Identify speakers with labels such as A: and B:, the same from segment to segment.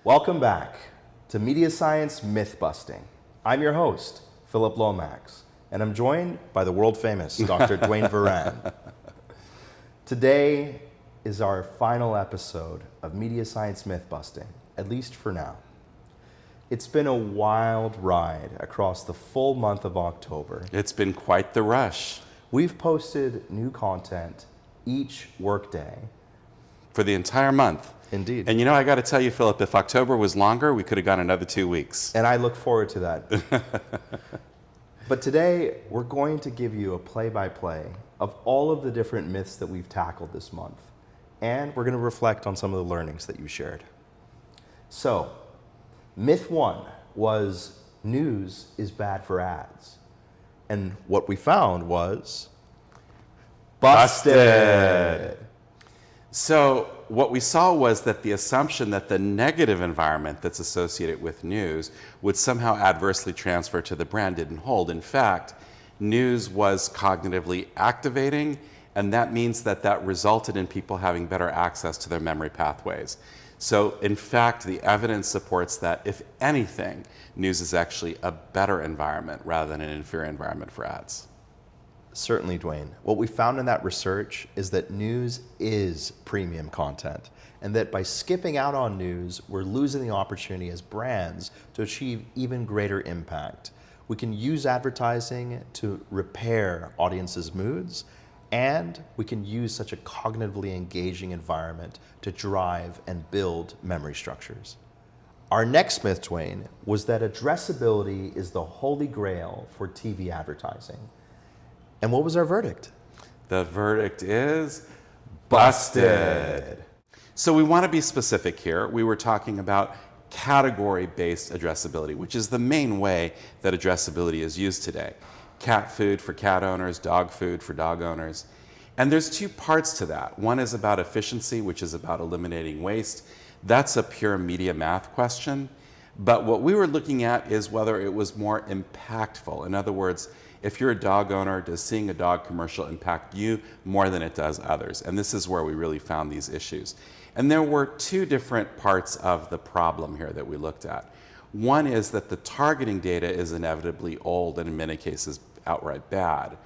A: Welcome back to MediaScience Myth Busting. I'm your host, Philip Lomax, and I'm joined by the world famous Dr. Dwayne Varan. Today is our final episode of MediaScience Myth Busting, at least for now. It's been a wild ride across the full month of October.
B: It's been quite the rush.
A: We've posted new content each workday.
B: For the entire month.
A: Indeed.
B: And you know, I got to tell you, Philip, if October was longer, we could have gone another 2 weeks.
A: And I look forward to that. But today, we're going to give you a play-by-play of all of the different myths that we've tackled this month. And we're going to reflect on some of the learnings that you shared. So, myth 1 was news is bad for ads. And what we found was busted.
B: So what we saw was that the assumption that the negative environment that's associated with news would somehow adversely transfer to the brand didn't hold. In fact, news was cognitively activating, and that means that that resulted in people having better access to their memory pathways. So in fact, the evidence supports that, if anything, news is actually a better environment rather than an inferior environment for ads.
A: Certainly, Dwayne. What we found in that research is that news is premium content, and that by skipping out on news, we're losing the opportunity as brands to achieve even greater impact. We can use advertising to repair audiences' moods, and we can use such a cognitively engaging environment to drive and build memory structures. Our next myth, Dwayne, was that addressability is the holy grail for TV advertising. And what was our verdict?
B: The verdict is busted. So we want to be specific here. We were talking about category-based addressability, which is the main way that addressability is used today. Cat food for cat owners, dog food for dog owners. And there's two parts to that. One is about efficiency, which is about eliminating waste. That's a pure media math question. But what we were looking at is whether it was more impactful. In other words, if you're a dog owner, does seeing a dog commercial impact you more than it does others? And this is where we really found these issues. And there were two different parts of the problem here that we looked at. One is that the targeting data is inevitably old and in many cases outright bad.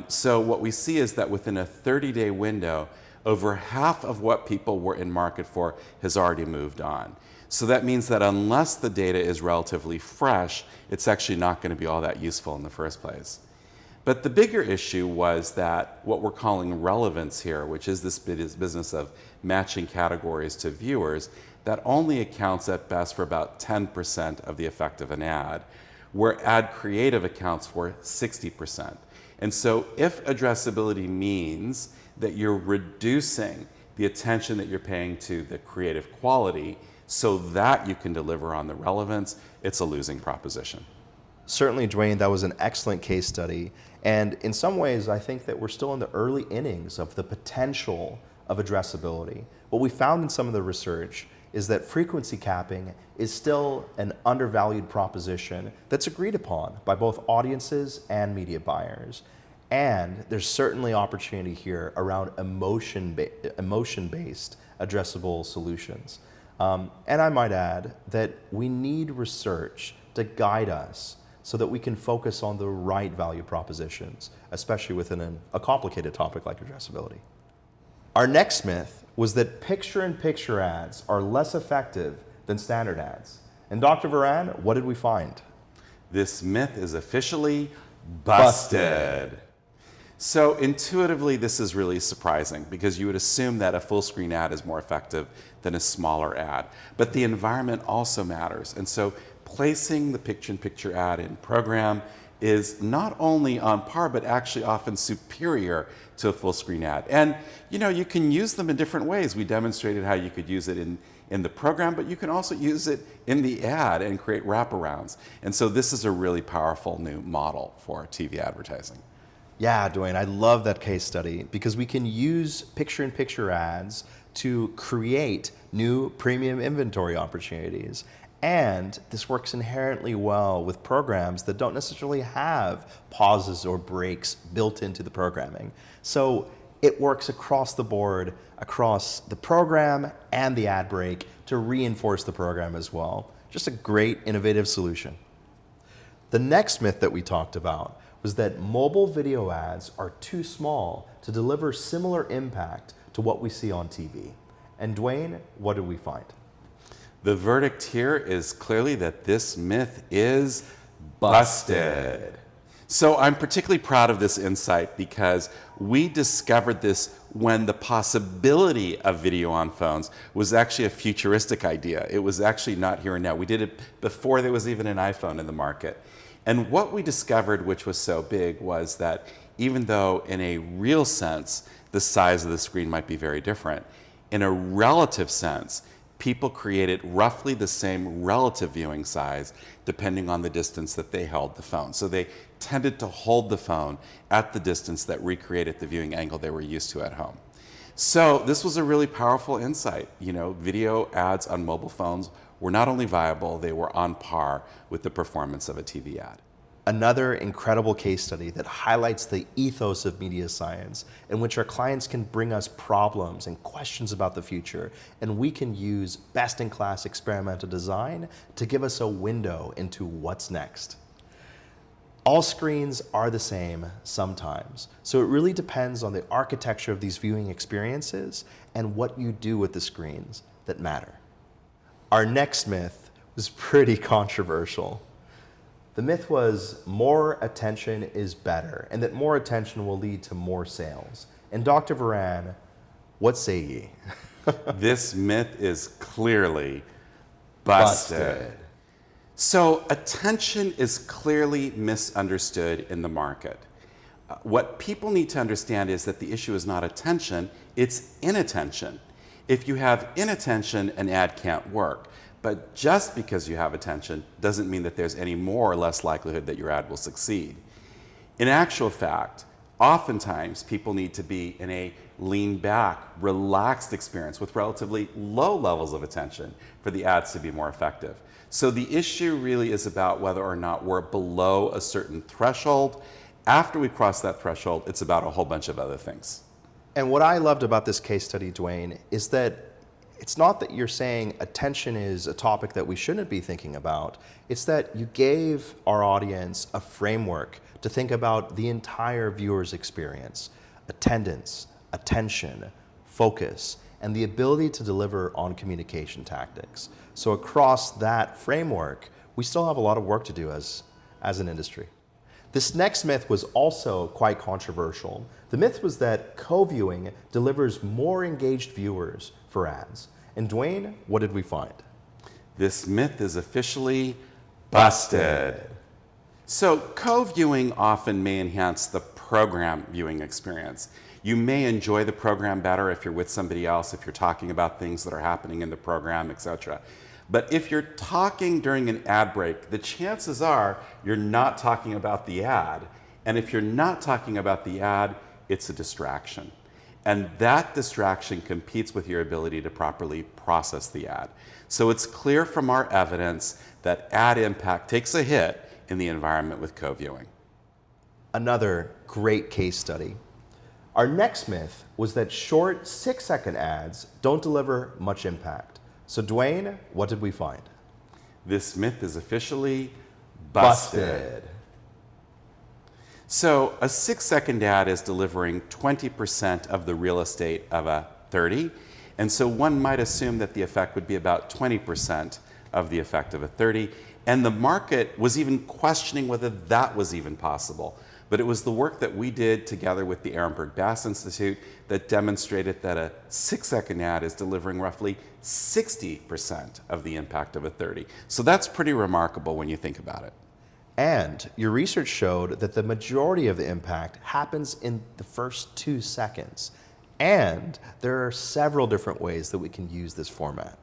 B: So what we see is that within a 30-day window, over half of what people were in market for has already moved on. So that means that unless the data is relatively fresh, it's actually not going to be all that useful in the first place. But the bigger issue was that what we're calling relevance here, which is this business of matching categories to viewers, that only accounts at best for about 10% of the effect of an ad, where ad creative accounts for 60%. And so if addressability means that you're reducing the attention that you're paying to the creative quality so that you can deliver on the relevance, it's a losing proposition.
A: Certainly, Dwayne, that was an excellent case study. And in some ways, I think that we're still in the early innings of the potential of addressability. What we found in some of the research is that frequency capping is still an undervalued proposition that's agreed upon by both audiences and media buyers. And there's certainly opportunity here around emotion-based addressable solutions. And I might add that we need research to guide us so that we can focus on the right value propositions, especially within a complicated topic like addressability. Our next myth was that picture-in-picture ads are less effective than standard ads. And Dr. Varan, what did we find?
B: This myth is officially busted. So intuitively, this is really surprising because you would assume that a full screen ad is more effective than a smaller ad. But the environment also matters. And so placing the picture-in-picture ad in program is not only on par, but actually often superior to a full screen ad. And you know, you can use them in different ways. We demonstrated how you could use it in the program, but you can also use it in the ad and create wraparounds. And so this is a really powerful new model for TV advertising.
A: Yeah, Dwayne, I love that case study because we can use picture-in-picture ads to create new premium inventory opportunities. And this works inherently well with programs that don't necessarily have pauses or breaks built into the programming. So it works across the board, across the program and the ad break to reinforce the program as well. Just a great innovative solution. The next myth that we talked about was that mobile video ads are too small to deliver similar impact to what we see on TV. And Dwayne, what did we find?
B: The verdict here is clearly that this myth is busted. So I'm particularly proud of this insight because we discovered this when the possibility of video on phones was actually a futuristic idea. It was actually not here and now. We did it before there was even an iPhone in the market. And what we discovered, which was so big, was that even though in a real sense the size of the screen might be very different, in a relative sense, people created roughly the same relative viewing size depending on the distance that they held the phone. So they tended to hold the phone at the distance that recreated the viewing angle they were used to at home. So this was a really powerful insight. You know, video ads on mobile phones were not only viable, they were on par with the performance of a TV ad.
A: Another incredible case study that highlights the ethos of media science, in which our clients can bring us problems and questions about the future, and we can use best-in-class experimental design to give us a window into what's next. All screens are the same sometimes, so it really depends on the architecture of these viewing experiences and what you do with the screens that matter. Our next myth was pretty controversial. The myth was more attention is better, and that more attention will lead to more sales. And Dr. Varan, what say ye?
B: This myth is clearly busted. So attention is clearly misunderstood in the market. What people need to understand is that the issue is not attention, it's inattention. If you have inattention, an ad can't work. But just because you have attention doesn't mean that there's any more or less likelihood that your ad will succeed. In actual fact, oftentimes people need to be in a lean back, relaxed experience with relatively low levels of attention for the ads to be more effective. So the issue really is about whether or not we're below a certain threshold. After we cross that threshold, it's about a whole bunch of other things.
A: And what I loved about this case study, Dwayne, is that it's not that you're saying attention is a topic that we shouldn't be thinking about. It's that you gave our audience a framework to think about the entire viewer's experience: attendance, attention, focus, and the ability to deliver on communication tactics. So across that framework, we still have a lot of work to do as an industry. This next myth was also quite controversial. The myth was that co-viewing delivers more engaged viewers for ads. And Dwayne, what did we find?
B: This myth is officially busted. So co-viewing often may enhance the program viewing experience. You may enjoy the program better if you're with somebody else, if you're talking about things that are happening in the program, etc. But if you're talking during an ad break, the chances are you're not talking about the ad. And if you're not talking about the ad, it's a distraction. And that distraction competes with your ability to properly process the ad. So it's clear from our evidence that ad impact takes a hit in the environment with co-viewing.
A: Another great case study. Our next myth was that short 6-second ads don't deliver much impact. So Dwayne, what did we find?
B: This myth is officially busted. So a 6-second ad is delivering 20% of the real estate of a 30. And so one might assume that the effect would be about 20% of the effect of a 30. And the market was even questioning whether that was even possible. But it was the work that we did together with the Ehrenberg Bass Institute that demonstrated that a 6-second ad is delivering roughly 60% of the impact of a 30. So that's pretty remarkable when you think about it.
A: And your research showed that the majority of the impact happens in the first 2 seconds. And there are several different ways that we can use this format.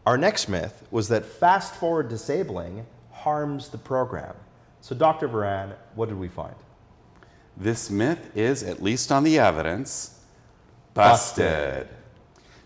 A: Our next myth was that fast-forward disabling harms the program. So Dr. Varan, what did we find?
B: This myth is, at least on the evidence, busted.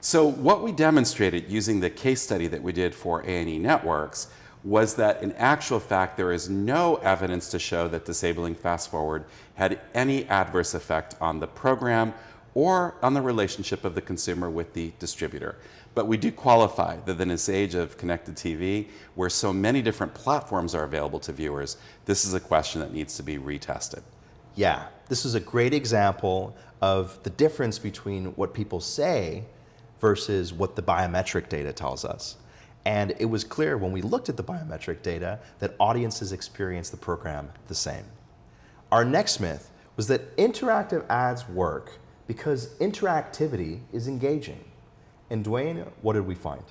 B: So what we demonstrated using the case study that we did for A&E Networks was that in actual fact there is no evidence to show that disabling fast forward had any adverse effect on the program or on the relationship of the consumer with the distributor. But we do qualify that in this age of connected TV, where so many different platforms are available to viewers, this is a question that needs to be retested.
A: Yeah, this is a great example of the difference between what people say versus what the biometric data tells us. And it was clear when we looked at the biometric data that audiences experience the program the same. Our next myth was that interactive ads work because interactivity is engaging. And Dwayne, what did we find?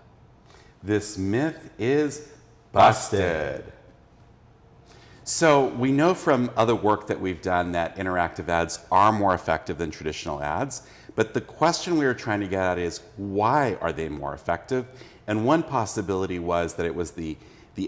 B: This myth is busted. So we know from other work that we've done that interactive ads are more effective than traditional ads, but the question we were trying to get at is, why are they more effective? And one possibility was that it was the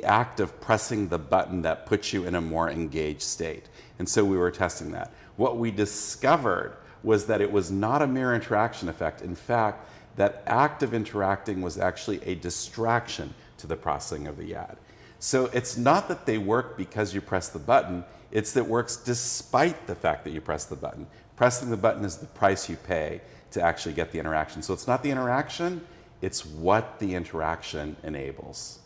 B: act of pressing the button that puts you in a more engaged state. And so we were testing that. What we discovered was that it was not a mere interaction effect. In fact, that act of interacting was actually a distraction to the processing of the ad. So it's not that they work because you press the button, it's that it works despite the fact that you press the button. Pressing the button is the price you pay to actually get the interaction. So it's not the interaction, it's what the interaction enables.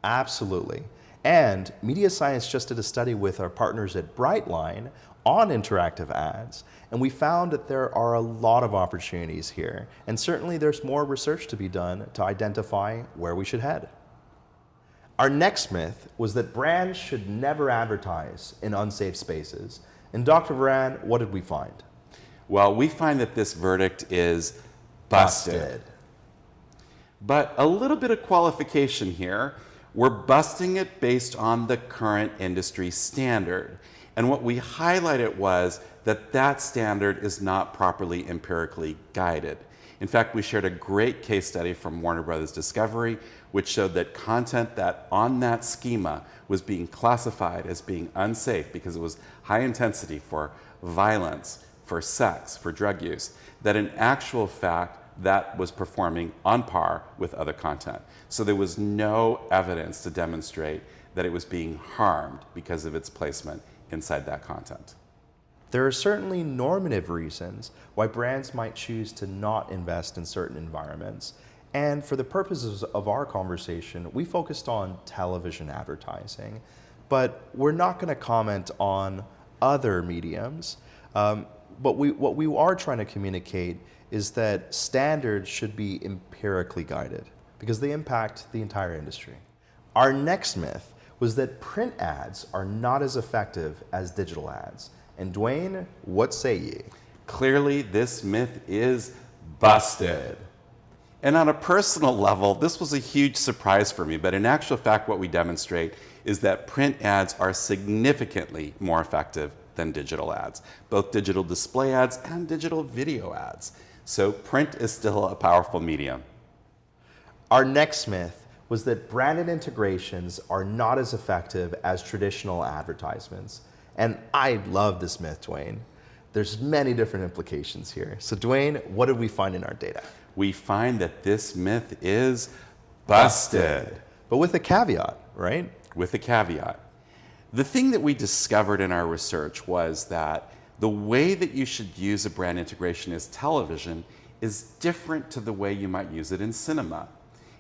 A: Absolutely. And MediaScience just did a study with our partners at Brightline on interactive ads, and we found that there are a lot of opportunities here, and certainly there's more research to be done to identify where we should head. Our next myth was that brands should never advertise in unsafe spaces. And Dr. Varan, what did we find?
B: Well, we find that this verdict is busted. But a little bit of qualification here. We're busting it based on the current industry standard. And what we highlighted was that that standard is not properly empirically guided. In fact, we shared a great case study from Warner Brothers Discovery, which showed that content that on that schema was being classified as being unsafe because it was high intensity for violence, for sex, for drug use, that in actual fact, that was performing on par with other content. So there was no evidence to demonstrate that it was being harmed because of its placement inside that content.
A: There are certainly normative reasons why brands might choose to not invest in certain environments. And for the purposes of our conversation, we focused on television advertising, but we're not going to comment on other mediums. But what we are trying to communicate is that standards should be empirically guided because they impact the entire industry. Our next myth was that print ads are not as effective as digital ads. And Dwayne, what say ye?
B: Clearly, this myth is busted. And on a personal level, this was a huge surprise for me, but in actual fact, what we demonstrate is that print ads are significantly more effective than digital ads, both digital display ads and digital video ads. So print is still a powerful medium.
A: Our next myth was that branded integrations are not as effective as traditional advertisements. And I love this myth, Dwayne. There's many different implications here. So Dwayne, what did we find in our data?
B: We find that this myth is busted.
A: But with a caveat, right?
B: With a caveat. The thing that we discovered in our research was that the way that you should use a brand integration as television is different to the way you might use it in cinema.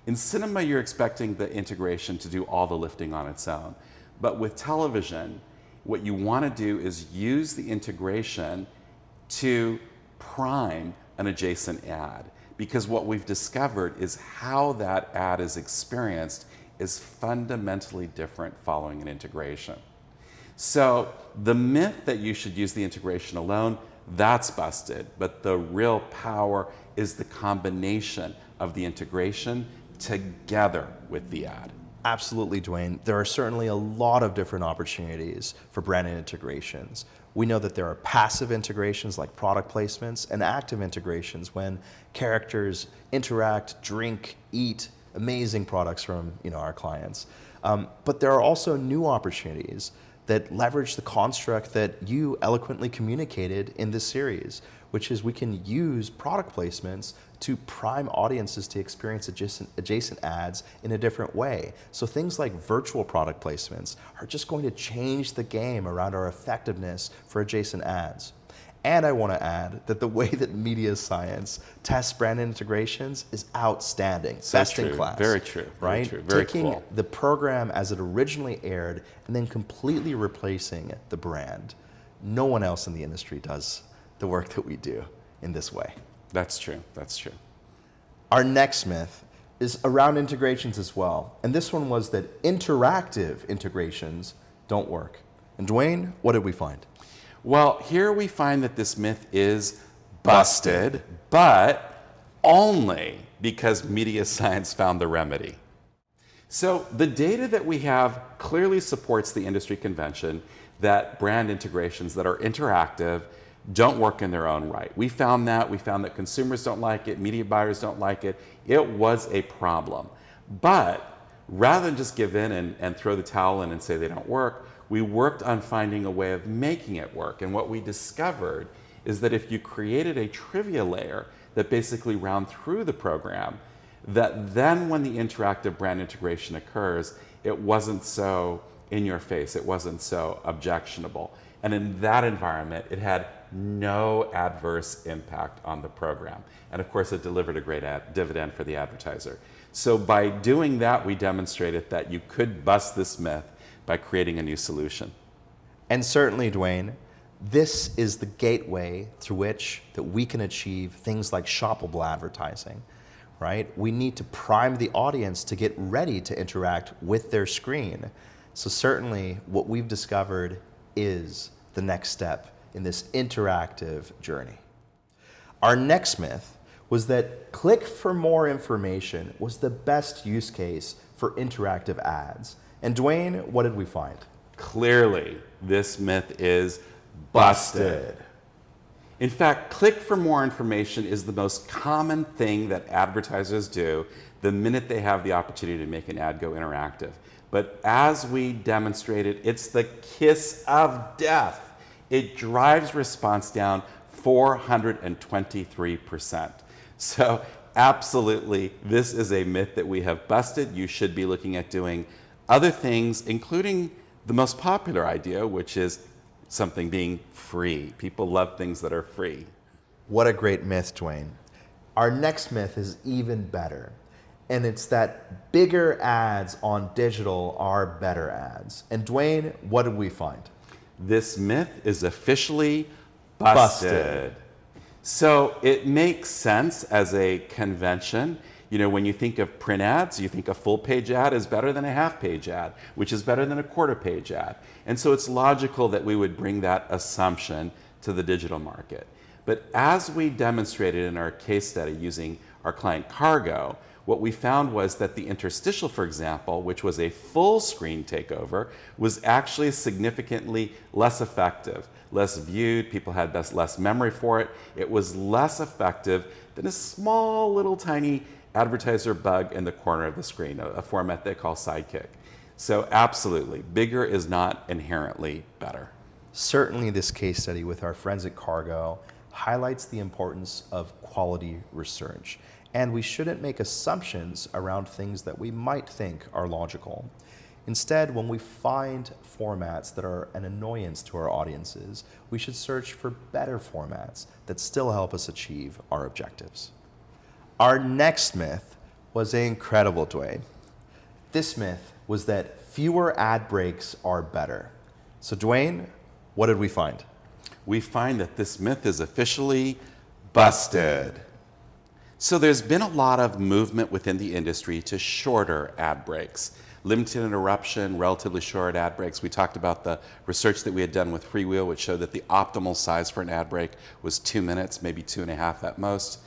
B: In cinema, you're expecting the integration to do all the lifting on its own. But with television, what you want to do is use the integration to prime an adjacent ad. Because what we've discovered is how that ad is experienced is fundamentally different following an integration. So the myth that you should use the integration alone, that's busted. But the real power is the combination of the integration together with the ad.
A: Absolutely, Dwayne. There are certainly a lot of different opportunities for branded integrations. We know that there are passive integrations like product placements and active integrations when characters interact, drink, eat amazing products from our clients. But there are also new opportunities that leverage the construct that you eloquently communicated in this series, which is we can use product placements to prime audiences to experience adjacent ads in a different way. So things like virtual product placements are just going to change the game around our effectiveness for adjacent ads. And I want to add that the way that MediaScience tests brand integrations is outstanding, best in class.
B: Very true.
A: Right?
B: Very true. Very
A: Taking
B: cool.
A: the program as it originally aired and then completely replacing the brand. No one else in the industry does the work that we do in this way.
B: That's true. That's true.
A: Our next myth is around integrations as well. And this one was that interactive integrations don't work. And Dwayne, what did we find?
B: Well, here we find that this myth is busted, but only because MediaScience found the remedy. So the data that we have clearly supports the industry convention that brand integrations that are interactive don't work in their own right. We found that consumers don't like it, media buyers don't like it. It was a problem. But rather than just give in and throw the towel in and say they don't work, we worked on finding a way of making it work. And what we discovered is that if you created a trivia layer that basically ran through the program, that then when the interactive brand integration occurs, it wasn't so in your face, it wasn't so objectionable. And in that environment, it had no adverse impact on the program. And of course, it delivered a great dividend for the advertiser. So by doing that, we demonstrated that you could bust this myth by creating a new solution.
A: And certainly, Dwayne, this is the gateway through which that we can achieve things like shoppable advertising, right? We need to prime the audience to get ready to interact with their screen. So certainly what we've discovered is the next step in this interactive journey. Our next myth was that click for more information was the best use case for interactive ads. And Dwayne, what did we find?
B: Clearly, this myth is busted. In fact, click for more information is the most common thing that advertisers do the minute they have the opportunity to make an ad go interactive. But as we demonstrated, it's the kiss of death. It drives response down 423%. So absolutely, this is a myth that we have busted. You should be looking at doing other things, including the most popular idea, which is something being free. People love things that are free.
A: What a great myth, Dwayne. Our next myth is even better. And it's that bigger ads on digital are better ads. And Dwayne, what did we find?
B: This myth is officially busted. So it makes sense as a convention. You know, when you think of print ads, you think a full page ad is better than a half page ad, which is better than a quarter page ad. And so it's logical that we would bring that assumption to the digital market. But as we demonstrated in our case study using our client Cargo, what we found was that the interstitial, for example, which was a full screen takeover, was actually significantly less effective, less viewed, people had less memory for it. It was less effective than a small little tiny advertiser bug in the corner of the screen, a format they call Sidekick. So absolutely, bigger is not inherently better.
A: Certainly this case study with our friends at Cargo highlights the importance of quality research. And we shouldn't make assumptions around things that we might think are logical. Instead, when we find formats that are an annoyance to our audiences, we should search for better formats that still help us achieve our objectives. Our next myth was incredible, Dwayne. This myth was that fewer ad breaks are better. So Dwayne, what did we find?
B: We find that this myth is officially busted. So there's been a lot of movement within the industry to shorter ad breaks. Limited interruption, relatively short ad breaks. We talked about the research that we had done with Freewheel, which showed that the optimal size for an ad break was 2 minutes, maybe 2.5 at most.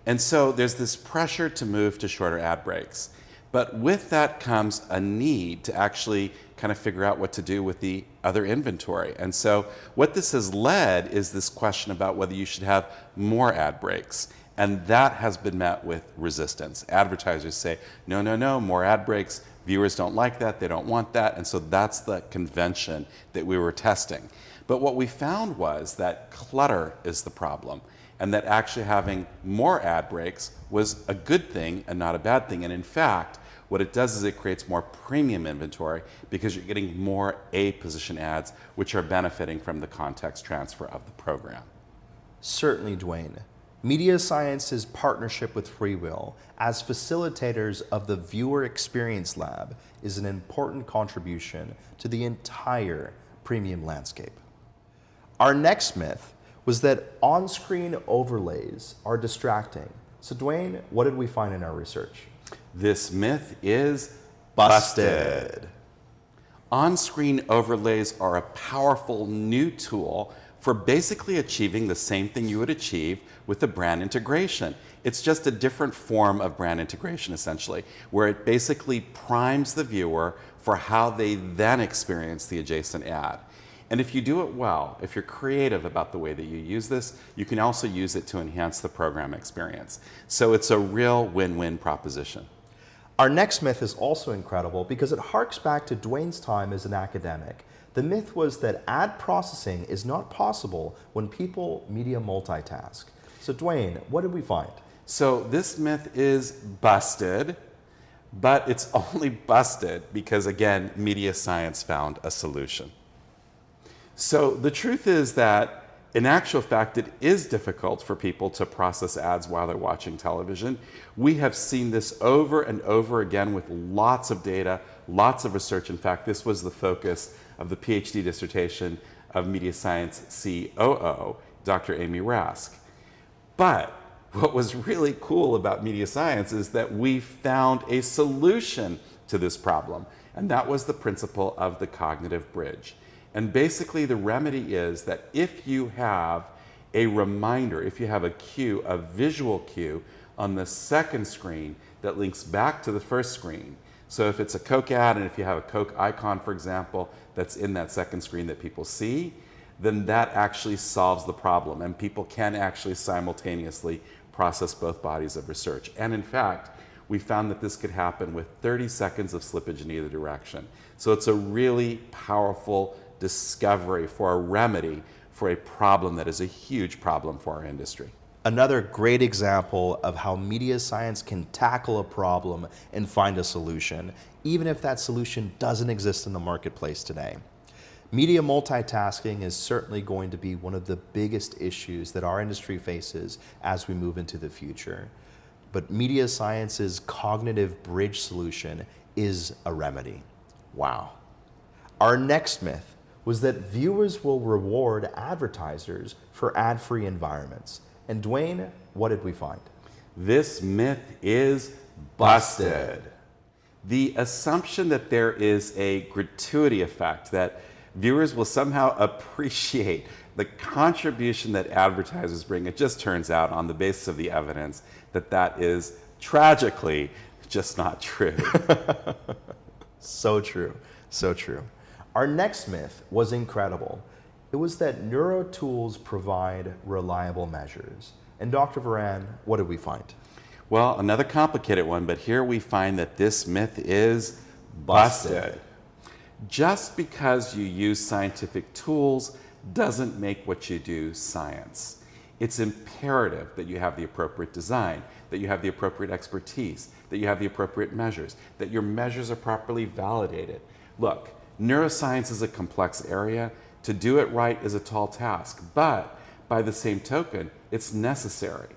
B: And so there's this pressure to move to shorter ad breaks. But with that comes a need to actually kind of figure out what to do with the other inventory. And so what this has led is this question about whether you should have more ad breaks. And that has been met with resistance. Advertisers say, no, no, no, more ad breaks. Viewers don't like that, they don't want that. And so that's the convention that we were testing. But what we found was that clutter is the problem, and that actually having more ad breaks was a good thing and not a bad thing. And in fact, what it does is it creates more premium inventory because you're getting more A position ads, which are benefiting from the context transfer of the program.
A: Certainly, Dwayne. MediaScience's partnership with FreeWheel as facilitators of the Viewer Experience Lab is an important contribution to the entire premium landscape. Our next myth was that on-screen overlays are distracting. So Dwayne, what did we find in our research?
B: This myth is busted. On-screen overlays are a powerful new tool for basically achieving the same thing you would achieve with the brand integration. It's just a different form of brand integration, essentially, where it basically primes the viewer for how they then experience the adjacent ad. And if you do it well, if you're creative about the way that you use this, you can also use it to enhance the program experience. So it's a real win-win proposition.
A: Our next myth is also incredible because it harks back to Dwayne's time as an academic. The myth was that ad processing is not possible when people media multitask. So Dwayne, what did we find?
B: So this myth is busted, but it's only busted because, again, MediaScience found a solution. So the truth is that, in actual fact, it is difficult for people to process ads while they're watching television. We have seen this over and over again with lots of data, lots of research. In fact, this was the focus of the PhD dissertation of MediaScience COO, Dr. Amy Rask. But what was really cool about MediaScience is that we found a solution to this problem, and that was the principle of the cognitive bridge. And basically the remedy is that if you have a reminder, if you have a cue, a visual cue on the second screen that links back to the first screen. So if it's a Coke ad and if you have a Coke icon, for example, that's in that second screen that people see, then that actually solves the problem, and people can actually simultaneously process both bodies of research. And in fact, we found that this could happen with 30 seconds of slippage in either direction. So it's a really powerful discovery for a remedy for a problem that is a huge problem for our industry.
A: Another great example of how media science can tackle a problem and find a solution, even if that solution doesn't exist in the marketplace today. Media multitasking is certainly going to be one of the biggest issues that our industry faces as we move into the future. But media science's cognitive bridge solution is a remedy. Wow. Our next myth was that viewers will reward advertisers for ad-free environments. And Dwayne, what did we find?
B: This myth is busted. The assumption that there is a gratuity effect, that viewers will somehow appreciate the contribution that advertisers bring, it just turns out on the basis of the evidence that that is tragically just not true.
A: So true, so true. Our next myth was incredible. It was that neuro tools provide reliable measures. And Dr. Varan, what did we find?
B: Well, another complicated one, but here we find that this myth is busted. Just because you use scientific tools doesn't make what you do science. It's imperative that you have the appropriate design, that you have the appropriate expertise, that you have the appropriate measures, that your measures are properly validated. Look, neuroscience is a complex area. To do it right is a tall task, but by the same token, it's necessary.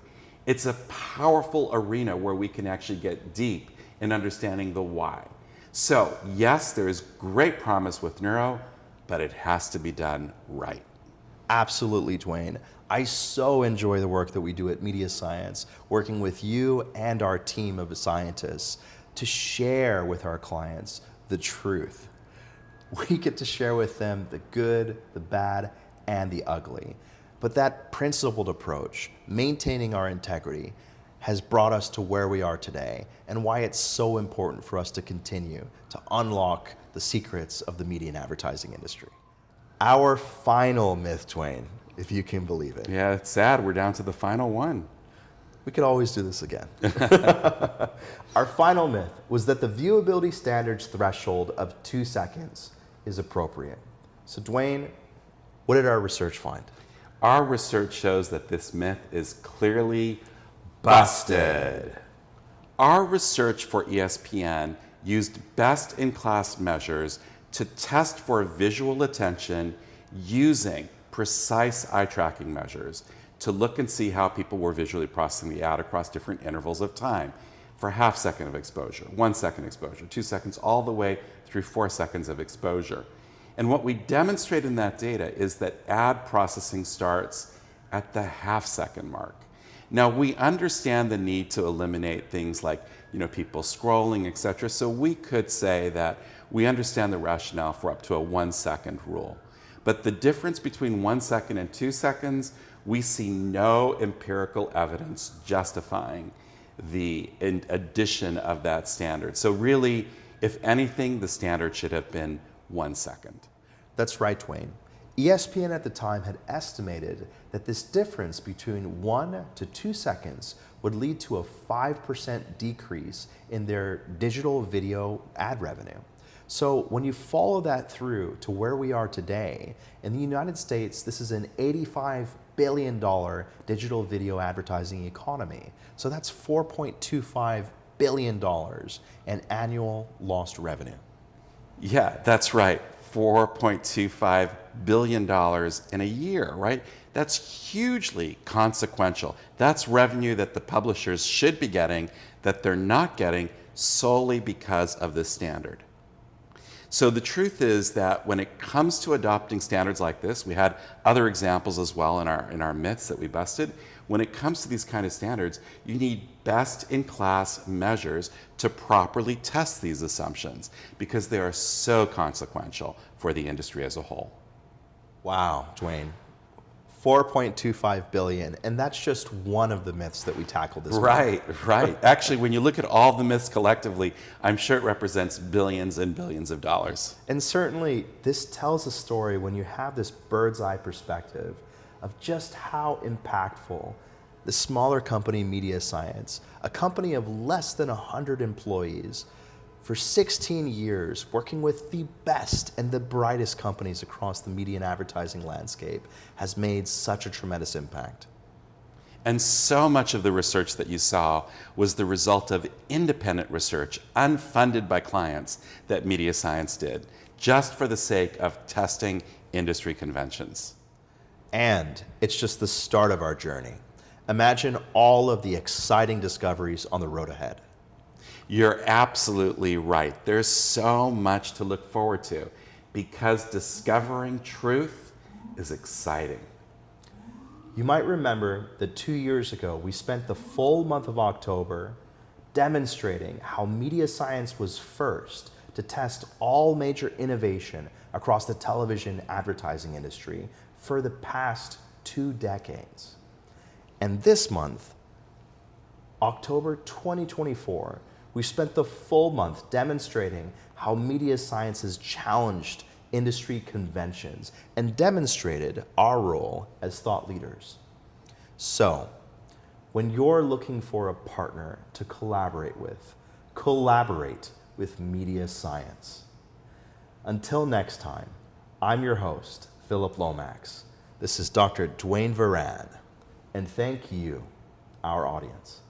B: It's a powerful arena where we can actually get deep in understanding the why. So yes, there is great promise with neuro, but it has to be done right.
A: Absolutely, Dwayne. I so enjoy the work that we do at MediaScience, working with you and our team of scientists to share with our clients the truth. We get to share with them the good, the bad, and the ugly. But that principled approach, maintaining our integrity, has brought us to where we are today, and why it's so important for us to continue to unlock the secrets of the media and advertising industry. Our final myth, Dwayne, if you can believe it.
B: Yeah, it's sad. We're down to the final one.
A: We could always do this again. Our final myth was that the viewability standards threshold of 2 seconds is appropriate. So Dwayne, what did our research find?
B: Our research shows that this myth is clearly busted. Our research for ESPN used best-in-class measures to test for visual attention using precise eye tracking measures to look and see how people were visually processing the ad across different intervals of time for a half second of exposure, 1 second exposure, 2 seconds, all the way through 4 seconds of exposure. And what we demonstrate in that data is that ad processing starts at the half second mark. Now, we understand the need to eliminate things like people scrolling, etc. So we could say that we understand the rationale for up to a 1 second rule. But the difference between 1 second and 2 seconds, we see no empirical evidence justifying the addition of that standard. So really, if anything, the standard should have been 1 second.
A: That's right, Dwayne. ESPN at the time had estimated that this difference between 1 to 2 seconds would lead to a 5% decrease in their digital video ad revenue. So when you follow that through to where we are today, in the United States, this is an $85 billion digital video advertising economy. So that's $4.25 billion in annual lost revenue.
B: Yeah, that's right. $4.25 billion in a year, right? That's hugely consequential. That's revenue that the publishers should be getting that they're not getting solely because of this standard. So the truth is that when it comes to adopting standards like this, we had other examples as well in our myths that we busted. When it comes to these kind of standards, you need best-in-class measures to properly test these assumptions because they are so consequential for the industry as a whole.
A: Wow, Dwayne. 4.25 billion, and that's just one of the myths that we tackled this
B: Right. Actually, when you look at all the myths collectively, I'm sure it represents billions and billions of dollars.
A: And certainly, this tells a story when you have this bird's eye perspective of just how impactful the smaller company MediaScience, a company of less than 100 employees, for 16 years, working with the best and the brightest companies across the media and advertising landscape, has made such a tremendous impact.
B: And so much of the research that you saw was the result of independent research, unfunded by clients, that MediaScience did, just for the sake of testing industry conventions.
A: And it's just the start of our journey. Imagine all of the exciting discoveries on the road ahead.
B: You're absolutely right. There's so much to look forward to because discovering truth is exciting.
A: You might remember that 2 years ago, we spent the full month of October demonstrating how MediaScience was first to test all major innovation across the television advertising industry for the past 2 decades. And this month, October 2024, we spent the full month demonstrating how MediaScience has challenged industry conventions and demonstrated our role as thought leaders. So, when you're looking for a partner to collaborate with MediaScience. Until next time, I'm your host, Philip Lomax. This is Dr. Dwayne Varan, and thank you, our audience.